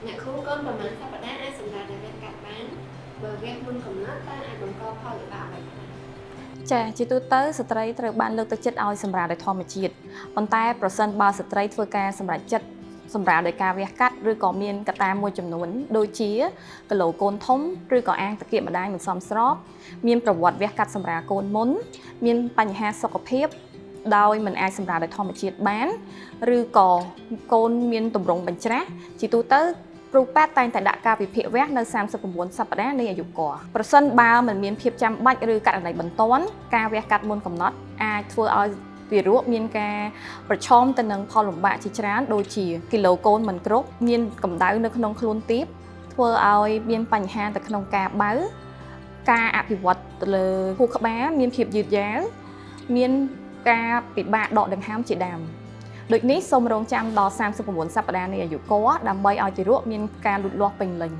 អ្នកគ្រូកូនប្រមាណសប្តាហ៍អាចសម្រាប់អ្នកកាត់បានបើវគ្គមុនកំណត់តើអាចបង្កផលវិបាកអ្វីខ្លះចាជាទូទៅស្ត្រីត្រូវបានលើកទឹកចិត្តឲ្យសម្រាលដោយធម្មជាតិប៉ុន្តែប្រសិនបើស្ត្រីធ្វើការសម្រេចចិត្តសម្រាលដោយការវះកាត់ឬក៏មានកត្តាមួយចំនួនដូចជាគីឡូកូនធំឬក៏អាងតាគៀកម្ដាយមិនសមស្របមានប្រវត្តិវះកាត់សម្រាលកូនមុនមានបញ្ហាសុខភាពដោយមិនអាចសម្រាលដោយធម្មជាតិបានឬក៏កូនមានទម្រង់បញ្ច្រាស់ជាទូទៅគ្រូពេទ្យតែងតែដាក់ការវិភាគវះនៅ39សប្តាហ៍នៃអាយុគាត់ប្រសិនបើមិនមានភាពចាំបាច់ឬករណីបន្ទាន់ការវះកាត់មុនកំណត់អាចធ្វើឲ្យទារកមានការប្រឈមទៅនឹងផលលំបាកជាច្រើនដូចជាគីឡូកូនមិនគ្រប់មានកម្ដៅនៅក្នុងខ្លួនទាបធ្វើឲ្យមានបញ្ហាទៅក្នុងការបើការអភិវឌ្ឍទៅលើខួរក្បាលមានភាពយឺតយ៉ាវមានការពិបាកដកដង្ហើមជាដើមដូចនេះសូមរងចាំដល់39សប្តាហ៍នៃអាយុគាត់ដើម្បីឲ្យទារកមានការលូតលាស់ពេញលេញ